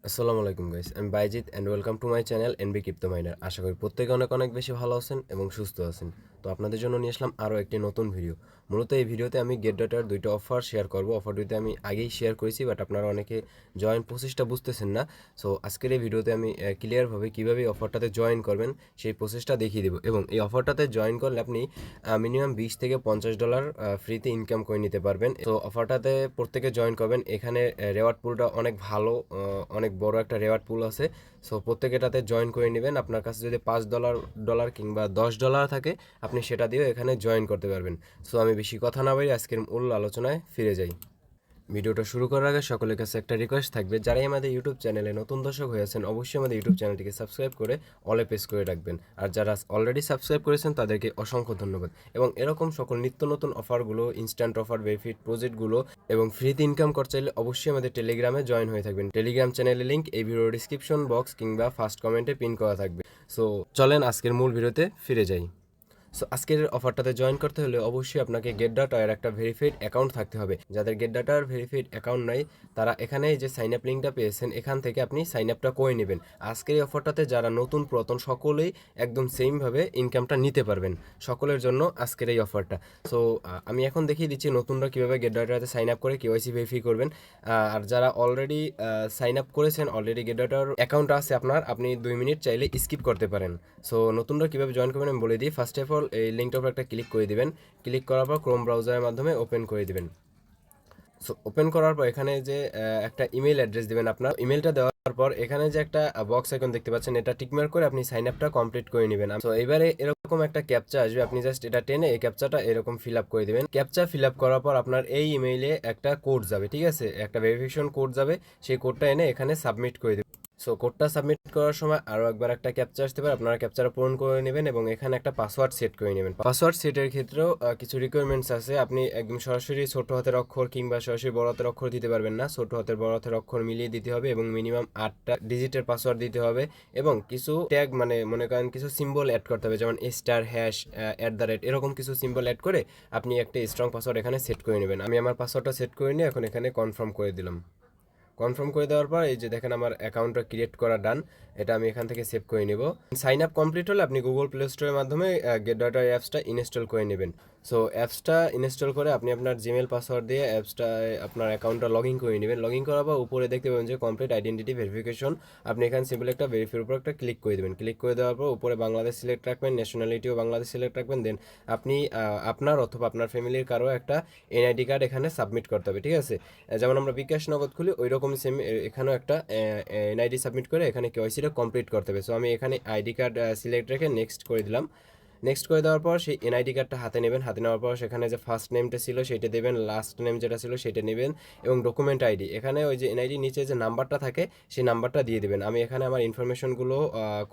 আসসালামু আলাইকুম গাইস, আমি Baijit and welcome to my channel NB crypto miner. আশা করি প্রত্যেকে অনেক অনেক বেশি ভালো আছেন এবং সুস্থ আছেন। তো আপনাদের জন্য নিয়ে আসলাম আরও একটি নতুন ভিডিও। মূলত এই ভিডিওতে আমি গেট ডটার দুইটা অফার শেয়ার করব। অফার দুইটা আমি আগেই শেয়ার করেছি, বাট আপনারা অনেকে জয়েন প্রসেসটা বুঝতেছেন না। সো আজকের এই ভিডিওতে আমি ক্লিয়ারভাবে কীভাবে অফারটাতে জয়েন করবেন সেই প্রসেসটা দেখিয়ে দেবো। এবং এই অফারটাতে জয়েন করলে আপনি মিনিমাম $20 থেকে $50 ফ্রিতে ইনকাম করে নিতে পারবেন। তো অফারটাতে প্রত্যেকে জয়েন করবেন। এখানে রেওয়ার্ড পুলটা অনেক ভালো, অনেক বড় একটা রেওয়ার্ড পুল আছে। সো প্রত্যেকে এটাতে জয়েন করে নেবেন। আপনার কাছে যদি $5 কিংবা $10 থাকে, আপনি সেটা দিয়েও এখানে জয়েন করতে পারবেন। সো আমি বেশি কথা না বলি আজকের মূল আলোচনায় ফিরে যাই। ভিডিওটা শুরু করার আগে সকলের কাছে একটা রিকোয়েস্ট থাকবে, যারাই আমাদের ইউটিউব চ্যানেলে নতুন দর্শক হয়েছেন অবশ্যই আমাদের ইউটিউব চ্যানেলটিকে সাবস্ক্রাইব করে অলে প্রেস করে রাখবেন। আর যারা অলরেডি সাবস্ক্রাইব করেছেন তাদেরকে অসংখ্য ধন্যবাদ। এবং এরকম সকল নিত্য নতুন অফারগুলো, ইনস্ট্যান্ট অফার, বেনিফিট প্রজেক্টগুলো এবং ফ্রিতে ইনকাম করতে চাইলে অবশ্যই আমাদের টেলিগ্রামে জয়েন হয়ে থাকবেন। টেলিগ্রাম চ্যানেলের লিঙ্ক এই ভিডিওর ডিসক্রিপশন বক্স কিংবা ফার্স্ট কমেন্টে পিন করা থাকবে। সো চলেন আজকের মূল ভিডিওতে ফিরে যাই। সো আজকের অফারটাতে জয়েন করতে হলে অবশ্যই আপনাকে গেট ডাটার একটা ভেরিফাইড অ্যাকাউন্ট থাকতে হবে। যাদের গেট ডাটার ভেরিফাইড অ্যাকাউন্ট নাই তারা এখানে যে সাইন আপ লিঙ্কটা পেয়েছেন এখান থেকে আপনি সাইন আপটা করে নেবেন। আজকের এই অফারটাতে যারা নতুন পুরাতন সকলেই একদম সেমভাবে ইনকামটা নিতে পারবেন, সকলের জন্য আজকের এই অফারটা। সো আমি এখন দেখিয়ে দিচ্ছি নতুনরা কীভাবে গেট ডাটাতে সাইন আপ করে কেওয়াইসি ভেরিফাই করবেন। আর যারা অলরেডি সাইন আপ করেছেন, অলরেডি গেট ডাটার অ্যাকাউন্ট আছে আপনার, আপনি 2 মিনিট চাইলে স্কিপ করতে পারেন। সো নতুনরা কীভাবে জয়েন করবেন আমি বলে দিই। ফার্স্ট অফ অল এই লিঙ্কটার উপর একটা ক্লিক করে দিবেন। ক্লিক করার পর ক্রোম ব্রাউজারের মাধ্যমে ওপেন করে দিবেন। সো ওপেন করার পর এখানে যে একটা ইমেল অ্যাড্রেস দিবেন, আপনার ইমেলটা দেওয়ার পর এখানে যে একটা বক্স আইকন দেখতে পাচ্ছেন, এটা টিকমার্ক করে আপনি সাইন আপটা কমপ্লিট করে নেবেন। তো এবারে এরকম একটা ক্যাপচা আসবে, আপনি জাস্ট এটা টেনে এই ক্যাপচাটা এরকম ফিল আপ করে দিবেন। ক্যাপচা ফিল আপ করার পর আপনার এই ইমেইলে একটা কোড যাবে, ঠিক আছে, একটা ভেরিফিকেশন কোড যাবে। সেই কোডটা এনে এখানে সাবমিট করে দিবেন। সো কোডটা সাবমিট করার সময় আরও একবার একটা ক্যাপচা আসতে পারে, আপনারা ক্যাপচাটা পূরণ করে নেবেন এবং এখানে একটা পাসওয়ার্ড সেট করে নেবেন। পাসওয়ার্ড সেটের ক্ষেত্রেও কিছু রিকোয়ারমেন্টস আছে। আপনি একদম সরাসরি ছোট হাতের অক্ষর কিংবা সরাসরি বড় হাতের অক্ষর দিতে পারবেন না, ছোট হাতের বড় হাতের অক্ষর মিলিয়ে দিতে হবে এবং মিনিমাম 8টা ডিজিটের পাসওয়ার্ড দিতে হবে। এবং কিছু ট্যাগ মানে মনে করেন কিছু সিম্বল অ্যাড করতে হবে, যেমন স্টার, হ্যাশ, @ এরকম কিছু সিম্বল অ্যাড করে আপনি একটা স্ট্রং পাসওয়ার্ড এখানে সেট করে নেবেন। আমি আমার পাসওয়ার্ডটা সেট করে নিয়ে এখন এখানে কনফার্ম করে দিলাম। কনফার্ম করে দেওয়ার পর এই যে দেখেন আমার অ্যাকাউন্টটা ক্রিয়েট করা ডান, এটা আমি এখান থেকে সেভ করে নেব। সাইন আপ কমপ্লিট হলে আপনি গুগল প্লে স্টোরের মাধ্যমে গেট ডটা অ্যাপসটা ইনস্টল করে নেবেন। সো অ্যাপসটা ইনস্টল করে আপনি আপনার জিমেল পাসওয়ার্ড দিয়ে অ্যাপসটা আপনার অ্যাকাউন্টটা লগ ইন করে নেবেন। লগ ইন করার পর উপরে দেখতে পাবেন যে কমপ্লিট আইডেন্টিটি ভেরিফিকেশন। আপনি এখানে সিম্পল একটা ভেরিফাইয়ের উপর একটা ক্লিক করে দেবেন। ক্লিক করে দেওয়ার পর উপরে বাংলাদেশ সিলেক্ট রাখবেন, ন্যাশনালিটিও বাংলাদেশ সিলেক্ট রাখবেন। দেন আপনি আপনার অথবা আপনার ফ্যামিলির কারো একটা এনআইডি কার্ড এখানে সাবমিট করতে হবে, ঠিক আছে। যেমন আমরা বিকাশ নগদ খুলি ওই রকম সেম এখানেও একটা এনআইডি সাবমিট করে এখানে কেওয়াইসিটা কমপ্লিট করতে হবে। সো আমি এখানে আইডি কার্ড সিলেক্ট রেখে নেক্সট করে দিলাম। নেক্সট করে দেওয়ার পর সেই এনআইডি কার্ডটা হাতে নেবেন। হাতে নেওয়ার পর সেখানে যে ফার্স্ট নেমটা ছিল সেটা দেবেন, লাস্ট নেম যেটা ছিল সেটা নেবেন এবং ডকুমেন্ট আইডি এখানে ওই যে এনআইডি নিচে যে নাম্বারটা থাকে সেই নাম্বারটা দিয়ে দেবেন। আমি এখানে আমার ইনফরমেশনগুলো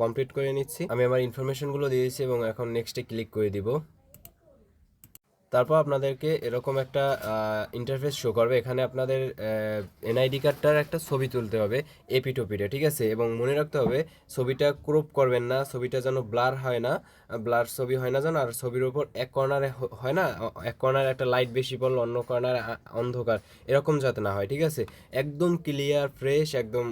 কমপ্লিট করে নিচ্ছি। আমি আমার ইনফরমেশনগুলো দিয়েছি এবং এখন নেক্সটে ক্লিক করে দিব। তারপর আপনাদেরকে এরকম একটা ইন্টারফেস শো করবে। এখানে আপনাদের এনআইডি কার্ডটার একটা ছবি তুলতে হবে এপিটোপিটে, ঠিক আছে। এবং মনে রাখতে হবে ছবিটা ক্রপ করবেন না, ছবিটা যেন ব্লার হয় না, ব্লার ছবি হয় না যেন। আর ছবির উপর এক কর্নারে হয় না, এক কর্নারে একটা লাইট বেশি পড়লো অন্য কর্নারে অন্ধকার, এরকম যাতে না হয়, ঠিক আছে। একদম ক্লিয়ার ফ্রেশ, একদম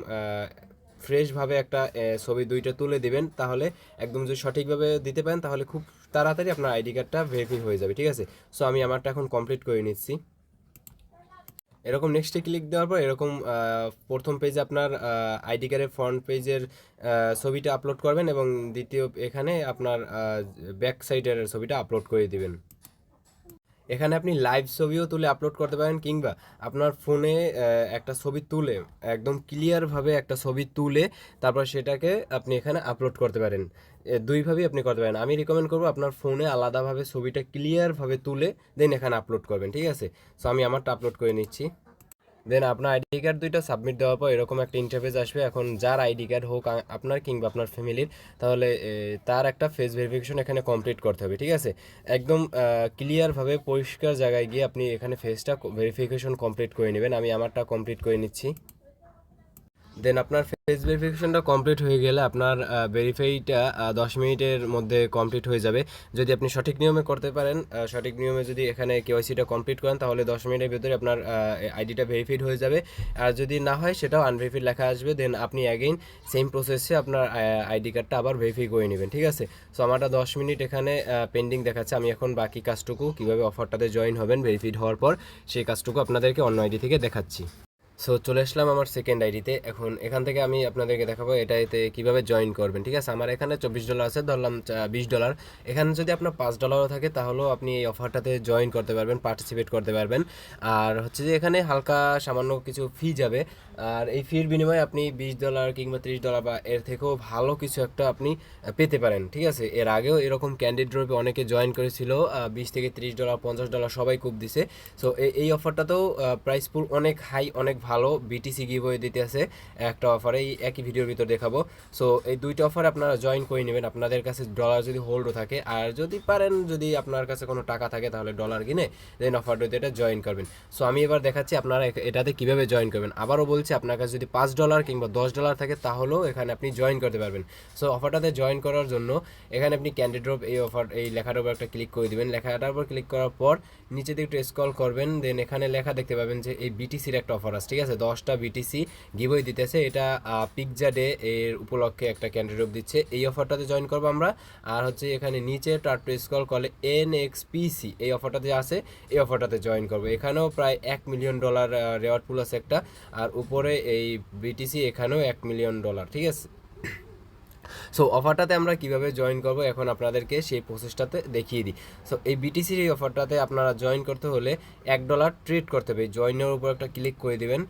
ফ্রেশভাবে একটা ছবি দুইটা তুলে দিবেন। তাহলে একদম যদি সঠিকভাবে দিতে পারেন তাহলে খুব তাড়াতাড়ি আপনার আইডি কার্ডটা ভেরিফাই হয়ে যাবে, ঠিক আছে। সো আমি আমারটা এখন কমপ্লিট করে নিচ্ছি। এরকম নেক্সটে ক্লিক দেওয়ার পর এরকম প্রথম পেজে আপনার আইডি কার্ডের ফ্রন্ট পেজের ছবিটা আপলোড করবেন এবং দ্বিতীয় এখানে আপনার ব্যাক সাইডের ছবিটা আপলোড করে দিবেন। এখানে আপনি লাইভ ছবিও তুলে আপলোড করতে পারেন কিংবা আপনার ফোনে একটা ছবি তুলে একদম ক্লিয়ারভাবে একটা ছবি তুলে তারপর সেটাকে আপনি এখানে আপলোড করতে পারেন। দুইভাবেই আপনি করতে পারেন। আমি রিকমেন্ড করবো আপনার ফোনে আলাদাভাবে ছবিটা ক্লিয়ারভাবে তুলে দেন এখানে আপলোড করবেন, ঠিক আছে। সো আমি আমারটা আপলোড করে নিচ্ছি। দেন আপনার আইডি কার্ড দুইটা সাবমিট দেওয়ার পর এরকম একটা ইন্টারফেস আসবে। এখন যার আইডি কার্ড হোক আপনার কিংবা আপনার ফ্যামিলির, তাহলে তার একটা ফেস ভেরিফিকেশন এখানে কমপ্লিট করতে হবে, ঠিক আছে। একদম ক্লিয়ারভাবে পরিষ্কার জায়গায় গিয়ে আপনি এখানে ফেসটা ভেরিফিকেশন কমপ্লিট করে নেবেন। আমি আমারটা কমপ্লিট করে নিচ্ছি। দেন আপনার ফেস ভেরিফিকেশনটা কমপ্লিট হয়ে গেলে আপনার ভেরিফাইটা 10 মিনিটের মধ্যে কমপ্লিট হয়ে যাবে। যদি আপনি সঠিক নিয়মে করতে পারেন, সঠিক নিয়মে যদি এখানে কেওয়াইসিটা কমপ্লিট করেন, তাহলে 10 মিনিটের ভিতরে আপনার আইডিটা ভেরিফাইড হয়ে যাবে। আর যদি না হয় সেটাও আনভেরিফাইড লেখা আসবে। দেন আপনি অ্যাগেইন সেম প্রসেসে আপনার আইডি কার্ডটা আবার ভেরিফাই করে নেবেন, ঠিক আছে। সো আমারটা 10 মিনিট এখানে পেন্ডিং দেখাচ্ছে। আমি এখন বাকি কাজটুকু কীভাবে অফারটাতে জয়েন হবেন ভেরিফাইড হওয়ার পর সেই কাজটুকু আপনাদেরকে অন্য আইডি থেকে দেখাচ্ছি। সো চলে আসলাম আমার সেকেন্ড আইডিতে। এখন এখান থেকে আমি আপনাদেরকে দেখাবো এটাতে কীভাবে জয়েন করবেন, ঠিক আছে। আমার এখানে $24 আছে, ধরলাম $20। এখানে যদি আপনার $5 থাকে তাহলেও আপনি এই অফারটাতে জয়েন করতে পারবেন, পার্টিসিপেট করতে পারবেন। আর হচ্ছে যে এখানে হালকা সামান্য কিছু ফি যাবে, আর এই ফির বিনিময়ে আপনি $20 কিংবা $30 বা এর থেকেও ভালো কিছু একটা আপনি পেতে পারেন, ঠিক আছে। এর আগেও এরকম ক্যান্ডিড ড্রপে অনেকে জয়েন করেছিল, $20 থেকে $30, $50 সবাই খুব দিছে। সো এই অফারটাতেও প্রাইস পুল অনেক হাই, অনেক ভালো। বিটিসি গিভওয়ে দিতে আছে একটা অফারে, এই একই ভিডিওর ভিতর দেখাবো। সো এই দুইটা অফারে আপনারা জয়েন করে নেবেন আপনাদের কাছে ডলার যদি হোল্ডও থাকে, আর যদি পারেন, যদি আপনার কাছে কোনো টাকা থাকে তাহলে ডলার কিনে দেন অফারটাতে এটা জয়েন করবেন। সো আমি এবার দেখাচ্ছি আপনারা এটাতে কিভাবে জয়েন করবেন। আবারও বলছি, আপনার কাছে যদি $5 কিংবা $10 থাকে তাহলেও এখানে আপনি জয়েন করতে পারবেন। সো অফারটাতে জয়েন করার জন্য এখানে আপনি ক্যান্ডিড ড্রপ এই অফার এই লেখাটার উপর একটা ক্লিক করে দিবেন। লেখাটার উপর ক্লিক করার পর নিচে দিকে একটু স্ক্রল করবেন, দেন এখানে লেখা দেখতে পাবেন যে এই বিটিসির একটা অফার আছে, ঠিক আছে। 10টা বিটিসি গিভওয়ে দিতেছে, এটা পিৎজা ডে এর উপলক্ষে একটা ক্যান্ডিড ড্রপ দিচ্ছে। এই অফারটাতে জয়েন করবো আমরা। আর হচ্ছে এখানে নিচে একটু স্ক্রল করলে NXPC এই অফারটাতে আছে, এই অফারটাতে জয়েন করবো। এখানেও প্রায় $1 মিলিয়ন রেওয়ার্ড পুল আছে একটা, আর উপরে এই বিটিসি এখানেও $1 মিলিয়ন, ঠিক আছে। সো অফারটাতে আমরা কিভাবে জয়েন করব এখন আপনাদেরকে সেই প্রসেসটাতে দেখিয়ে দিই। সো এই বিটিসির এই অফারটাতে আপনারা জয়েন করতে হলে $1 ট্রেড করতে হবে। জয়েনের উপর একটা ক্লিক করে দিবেন,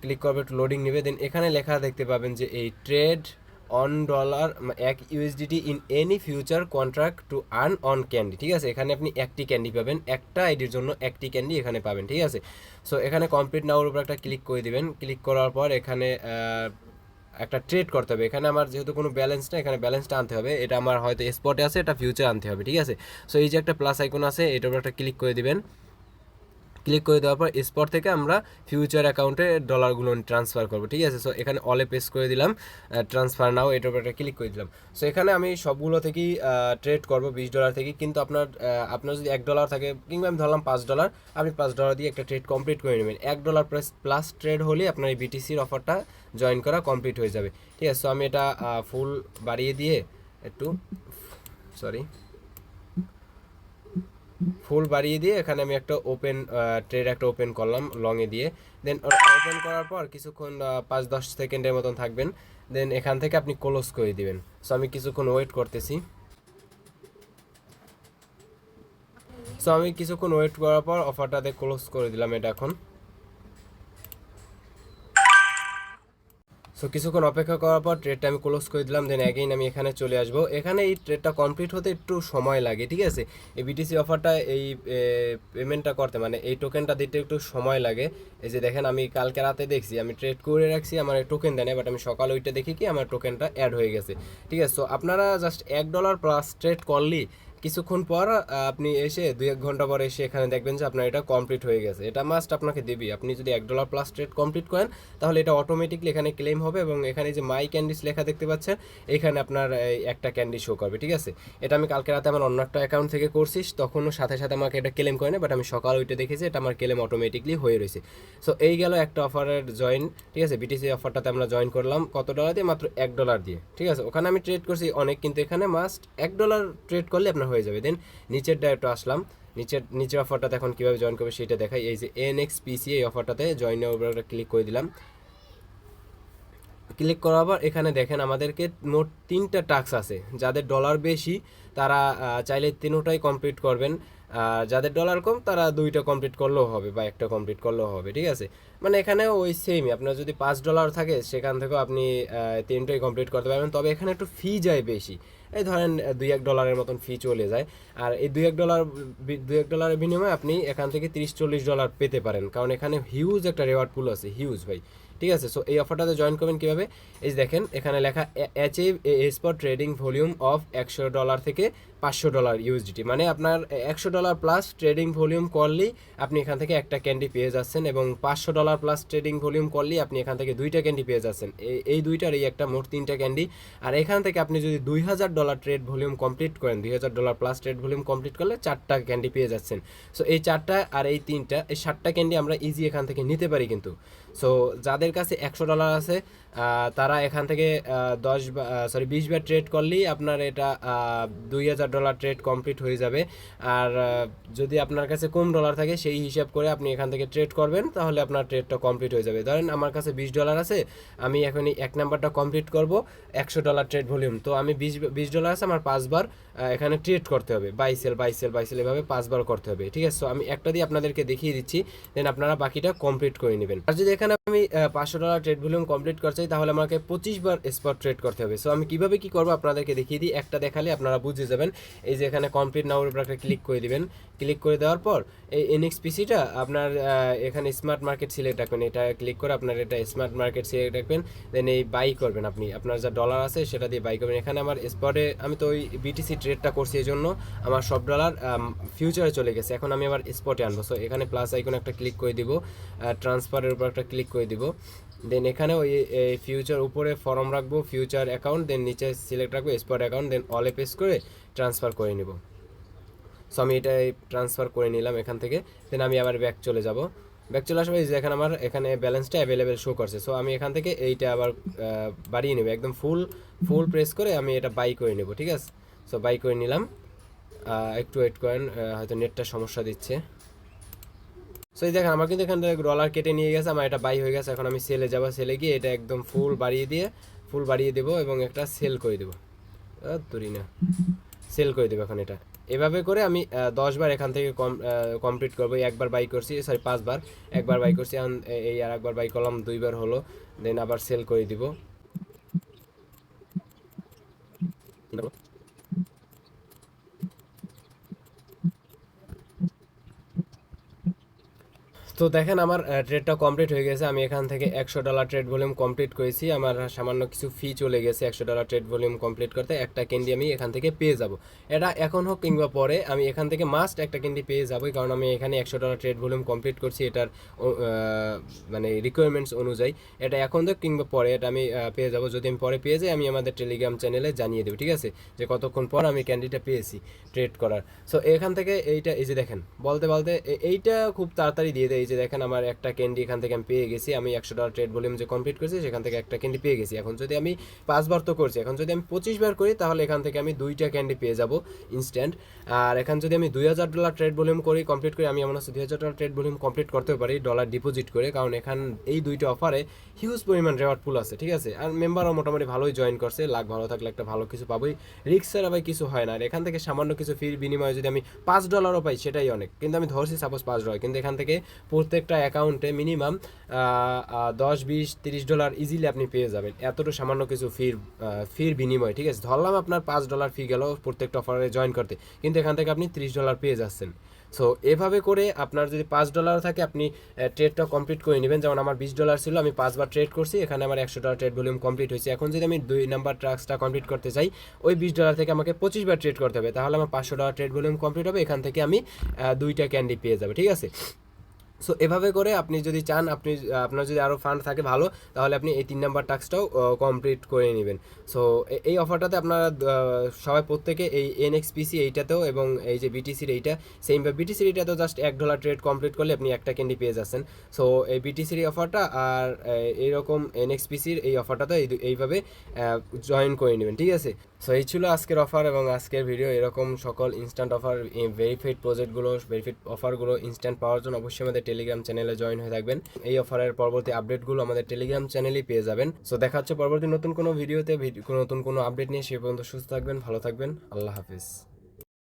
ক্লিক করবে, একটু লোডিং নেবে। দেন এখানে লেখা দেখতে পাবেন যে এই trade on dollar $1 in any future contract to earn on candy, ঠিক আছে। এখানে আপনি একটি ক্যান্ডি পাবেন, একটা আইডির জন্য একটি ক্যান্ডি এখানে পাবেন, ঠিক আছে। সো এখানে কমপ্লিট নাওর উপর একটা ক্লিক করে দিবেন। ক্লিক করার পর এখানে একটা ট্রেড করতে হবে। এখানে আমার যেহেতু কোনো ব্যালেন্স না, এখানে ব্যালেন্সটা আনতে হবে। এটা আমার হয়তো স্পটে আছে, এটা ফিউচার আনতে হবে, ঠিক আছে। সো এই যে একটা প্লাস আইকন আছে, এটার উপর একটা ক্লিক করে দিবেন। ক্লিক করে দেওয়ার পর স্পট থেকে আমরা ফিউচার অ্যাকাউন্টে ডলারগুলো ট্রান্সফার করবো, ঠিক আছে। সো এখানে অলে প্রেস করে দিলাম, ট্রান্সফার নাও এটার উপর একটা ক্লিক করে দিলাম। সো এখানে আমি সবগুলো থেকেই ট্রেড করবো $20 থেকে, কিন্তু আপনার যদি $1 থাকে, কিংবা আমি ধরলাম $5, আপনি $5 দিয়ে একটা ট্রেড কমপ্লিট করে নেবেন। $1 প্লাস ট্রেড হলে আপনার এই বিটিসির অফারটা জয়েন করা কমপ্লিট হয়ে যাবে, ঠিক আছে। সো আমি এটা ফুল বাড়িয়ে দিয়ে এখানে আমি একটা ট্রেড ওপেন করলাম লংয়ে দিয়ে। দেন ওপেন করার পর কিছুক্ষণ 5-10 সেকেন্ডের মতন থাকবেন। দেন এখান থেকে আপনি ক্লোজ করে দিবেন। সো আমি কিছুক্ষণ ওয়েট করতেছি। করার পর অফারটাতে ক্লোজ করে দিলাম এটা এখন। সো কিছুক্ষণ অপেক্ষা করার পর ট্রেডটা আমি ক্লোজ করে দিলাম। দেন অ্যাগেইন আমি এখানে চলে আসবো। এখানে এই ট্রেডটা কমপ্লিট হতে একটু সময় লাগে, ঠিক আছে। এই বিটিসি অফারটা এই পেমেন্টটা করতে, মানে এই টোকেনটা দিতে একটু সময় লাগে। এই যে দেখেন, আমি কালকে রাতে দেখছি, আমি ট্রেড করে রাখছি, আমার টোকেন দেয় না, বাট আমি সকালে ওইটা দেখি কি আমার টোকেনটা অ্যাড হয়ে গেছে, ঠিক আছে। সো আপনারা জাস্ট $1 প্লাস ট্রেড করলেই কিছুক্ষণ পর আপনি এসে 2-1 ঘন্টা পরে এসে এখানে দেখবেন যে আপনার এটা কমপ্লিট হয়ে গেছে। এটা মাস্ট আপনাকে দেবে। আপনি যদি $1 প্লাস ট্রেড কমপ্লিট করেন তাহলে এটা অটোমেটিকলি এখানে ক্লেম হবে, এবং এখানে যে মাই ক্যান্ডিস লেখা দেখতে পাচ্ছেন, এখানে আপনার একটা ক্যান্ডি শো করবে, ঠিক আছে। এটা আমি কালকে রাতে আমার অন্য একটা অ্যাকাউন্ট থেকে করছি, তখনও সাথে সাথে আমাকে এটা ক্লেম করে না, বাট আমি সকাল ওইটা দেখেছি, এটা আমার ক্লেম অটোমেটিকলি হয়ে রয়েছে। সো এই গেল একটা অফারের জয়েন, ঠিক আছে। বিটিসি অফারটাতে আমরা জয়েন করলাম কত ডলার দিয়ে? মাত্র $1 দিয়ে, ঠিক আছে। ওখানে আমি ট্রেড করছি অনেক, কিন্তু এখানে মাস্ট $1 ট্রেড করলে আপনার হয়ে যাবে। দেন নিচের ডাইরেক্ট আসলাম, নিচের অফারটাতে এখন কীভাবে জয়েন করবে সেটা দেখাই। এই যে NXPC এই অফারটাতে জয়েনের উপর একটা ক্লিক করে দিলাম। ক্লিক করার পর এখানে দেখেন আমাদেরকে মোট 3টা টাস্ক আছে। যাদের ডলার বেশি তারা চাইলে 3টাই কমপ্লিট করবেন, যাদের ডলার কম তারা 2টা কমপ্লিট করলেও হবে, বা একটা কমপ্লিট করলেও হবে, ঠিক আছে। মানে এখানে ওই সেমই, আপনার যদি $5 থাকে সেখান থেকেও আপনি 3টাই কমপ্লিট করতে পারবেন। তবে এখানে একটু ফি যায় বেশি, এই ধরেন $2-1 মতন ফি চলে যায়। আর এই $2-1 বিনিময়ে আপনি এখান থেকে $30-40 পেতে পারেন, কারণ এখানে হিউজ একটা রেওয়ার্ড পুল আছে, হিউজ ভাই, ঠিক আছে। সো এই অফারটাতে জয়েন করবেন কীভাবে, এই যে দেখেন এখানে লেখা achieve A spot trading volume of $100 থেকে $500 ইউএসডিটি, মানে আপনার $100 প্লাস ট্রেডিং ভলিউম করলেই আপনি এখান থেকে একটা ক্যান্ডি পেয়ে যাচ্ছেন, এবং $500 প্লাস ট্রেডিং ভলিউম করলেই আপনি এখান থেকে দুইটা ক্যান্ডি পেয়ে যাচ্ছেন। এই দুইটার এই একটা মোট 3টা ক্যান্ডি। আর এখান থেকে আপনি যদি $2000 ট্রেড ভলিউম কমপ্লিট করেন, $2000 প্লাস ট্রেড ভলিউম কমপ্লিট করলে 4টা ক্যান্ডি পেয়ে যাচ্ছেন। সো এই 4টা আর এই 3টা, এই 7টা ক্যান্ডি আমরা ইজি এখান থেকে নিতে পারি কিন্তু। সো যাদের কাছে $100 আছে তারা এখান থেকে 20 বার ট্রেড করলেই আপনার এটা $2000 ট্রেড কমপ্লিট হয়ে যাবে। আর যদি আপনার কাছে কম ডলার থাকে সেই হিসাব করে আপনি এখান থেকে ট্রেড করবেন, তাহলে আপনার ট্রেডটা কমপ্লিট হয়ে যাবে। ধরেন আমার কাছে $20 আছে, আমি এখনই 1 নাম্বারটা কমপ্লিট করব, $100 ট্রেড ভলিউম, তো আমি $20 আছে, আমার 5 বার এখানে ট্রেড করতে হবে, buy sell buy sell buy sell, এভাবে 5 বার করতে হবে, ঠিক আছে। সো আমি একটা দিয়ে আপনাদেরকে দেখিয়ে দিচ্ছি, দেন আপনারা বাকিটা কমপ্লিট করে নেবেন। আর যদি এখানে আমি $500 ট্রেড ভলিউম কমপ্লিট করতে চাই, তাহলে আমাকে 25 বার স্পট ট্রেড করতে হবে। সো আমি কিভাবে কি করবো আপনাদেরকে দেখিয়ে দিই, একটা দেখালে আপনারা বুঝে যাবেন। এই যে এখানে কমপ্লিট নাও উপর একটা ক্লিক করে দিবেন, ক্লিক করে দেওয়ার পর এই এনএক্সপিসিটা আপনার এখানে স্মার্ট মার্কেট সিলেক্ট রাখবেন, এটা ক্লিক করে আপনার এটা স্মার্ট মার্কেট সিলেক্ট রাখবেন, দেন এই বাই করবেন, আপনি আপনার যা ডলার আছে সেটা দিয়ে বাই করবেন। এখানে আমার স্পটে আমি তো ওই বিটিসি ট্রেডটা করছি, এই জন্য আমার সব ডলার ফিউচারে চলে গেছে, এখন আমি আবার স্পটে আনবো। সো এখানে প্লাস আইকনে একটা ক্লিক করে দিব, ট্রান্সফারের উপর একটা ক্লিক করে দিব, দেন এখানে ওই ফিউচার উপরে ফর্ম রাখবো, ফিউচার অ্যাকাউন্ট, দেন নিচে সিলেক্ট রাখবো স্পট অ্যাকাউন্ট, দেন অলে পেস্ট করে ট্রান্সফার করে নেব। সো আমি এটাই ট্রান্সফার করে নিলাম এখান থেকে, দেন আমি আবার ব্যাক চলে যাব। ব্যাক চলে আসবে, যে এখানে আমার এখানে ব্যালেন্সটা অ্যাভেলেবেল শো করছে। সো আমি এখান থেকে এইটা আবার বাড়িয়ে নেব, একদম ফুল প্রেস করে আমি এটা বাই করে নেব, ঠিক আছে। সো বাই করে নিলাম, একটু ওয়েট করেন, হয়তো নেটটা সমস্যা দিচ্ছে। সো এই দেখেন আমার কিন্তু এখান থেকে ডলার কেটে নিয়ে গেছে, আমার এটা বাই হয়ে গেছে। এখন আমি সেলে যাব, সেলে গিয়ে এটা একদম ফুল বাড়িয়ে দেবো এবং একটা সেল করে দেবো, না সেল করে দেবো এখন এটা। এভাবে করে আমি 10 বার এখান থেকে কমপ্লিট করবো। একবার বাই করছি, সরি 5 বার, একবার বাই করছি, এই আর একবার বাই করলাম, 2 বার হলো, দেন আবার সেল করে দিব। তো দেখেন আমার ট্রেডটা কমপ্লিট হয়ে গেছে, আমি এখান থেকে $100 ট্রেড ভলিউম কমপ্লিট করেছি, আমার সামান্য কিছু ফি চলে গেছে। $100 ট্রেড ভলিউম কমপ্লিট করতে একটা ক্যান্ডি আমি এখান থেকে পেয়ে যাব, এটা এখন হোক কিংবা পরে আমি এখান থেকে মাস্ট একটা ক্যান্ডি পেয়ে যাবো, কারণ আমি এখানে $100 ট্রেড ভলিউম কমপ্লিট করছি, এটার মানে রিকোয়ারমেন্টস অনুযায়ী। এটা এখন হোক কিংবা পরে এটা আমি পেয়ে যাব। যদি আমি পরে পেয়ে যাই, আমি আমাদের টেলিগ্রাম চ্যানেলে জানিয়ে দেবো, ঠিক আছে, যে কতক্ষণ পর আমি ক্যান্ডিটা পেয়েছি ট্রেড করার। সো এখান থেকে এইটা, এই যে দেখেন বলতে এইটা খুব তাড়াতাড়ি দিয়ে দেয়। যে দেখেন আমার একটা ক্যান্ডি এখান থেকে আমি পেয়ে গেছি, আমি $100 ট্রেড ভলিউম যে কমপ্লিট করেছি সেখান থেকে একটা ক্যান্ডি পেয়ে গেছি। এখন যদি আমি 5 বার তো করছি, এখন যদি আমি 25 বার করি, তাহলে এখান থেকে আমি 2টা ক্যান্ডি পেয়ে যাব ইনস্ট্যান্ট। আর এখন যদি আমি $2000 ট্রেড ভলিউম করি, কমপ্লিট করি, আমি এমন আছে $2000 ট্রেড ভলিউম কমপ্লিট করতে পারি ডলার ডিপোজিট করে, কারণ এখান এই 2টা অফারে হিউজ পরিমাণ রেওয়ার্ড পুল আছে, ঠিক আছে। আর মেম্বারও মোটামুটি ভালোই জয়েন করছে, লাখ ভালো থাকলে একটা ভালো কিছু পাবোই, রিক্স ছাড়া ভাই কিছু হয় না। আর এখান থেকে সামান্য কিছু ফির বিনিময়ে যদি আমি $5 পাই, সেটাই অনেক, কিন্তু আমি ধরছি সাপোজ $5, কিন্তু এখান থেকে প্রত্যেকটা অ্যাকাউন্টে মিনিমাম $10, $20, $30 ইজিলি আপনি পেয়ে যাবেন, এতটুকু সামান্য কিছু ফির বিনিময়, ঠিক আছে। ধরলাম আপনার $5 ফি গেল প্রত্যেকটা অফারে জয়েন করতে, কিন্তু এখান থেকে আপনি $30 পেয়ে যাচ্ছেন। সো এভাবে করে আপনার যদি $5 থাকে, আপনি ট্রেডটা কমপ্লিট করে নেবেন। যেমন আমার $20 ছিল, আমি 5 বার ট্রেড করছি, এখানে আমার $100 ট্রেড ভলিউম কমপ্লিট হয়েছে। এখন যদি আমি 2 নাম্বার টাস্কটা কমপ্লিট করতে চাই, ওই $20 থেকে আমাকে 25 বার ট্রেড করতে হবে, তাহলে আমার $500 ট্রেড ভলিউম কমপ্লিট হবে, এখান থেকে আমি 2টা ক্যান্ডি পেয়ে যাবে, ঠিক আছে। সো এভাবে করে আপনি যদি চান, আপনার যদি আরও ফান্ড থাকে ভালো, তাহলে আপনি এই 3 নাম্বার টাস্কটাও কমপ্লিট করে নেবেন। সো এই অফারটাতে আপনারা সবাই প্রত্যেকে এই এনএক্সপিসি এইটাতেও এবং এই যে বিটিসির এইটা সেমভাবে, বিটিসির এইটাতেও জাস্ট $1 ট্রেড কমপ্লিট করলে আপনি একটা ক্যান্ডি পেয়ে যাচ্ছেন। সো এই বিটিসির অফারটা আর এইরকম এনএক্সপিসির এই অফারটাতে এইভাবে জয়েন করে নেবেন, ঠিক আছে। সো এই ছিল আজকের অফার এবং আজকের ভিডিও। এরকম সকল ইনস্ট্যান্ট অফার, ভেরিফাইড প্রজেক্টগুলো, ভেরিফাইড অফারগুলো ইনস্ট্যান্ট পাওয়ার জন্য অবশ্যই আমাদের টেলিগ্রাম চ্যানেলে জয়েন হয়ে থাকবেন। এই অফারের পরবর্তী আপডেটগুলো আমাদের টেলিগ্রাম চ্যানেলেই পেয়ে যাবেন। সো দেখা হচ্ছে পরবর্তী নতুন কোনো ভিডিওতে, নতুন কোনো আপডেট নিয়ে। সে পর্যন্ত সুস্থ থাকবেন, ভালো থাকবেন, আল্লাহ হাফিজ।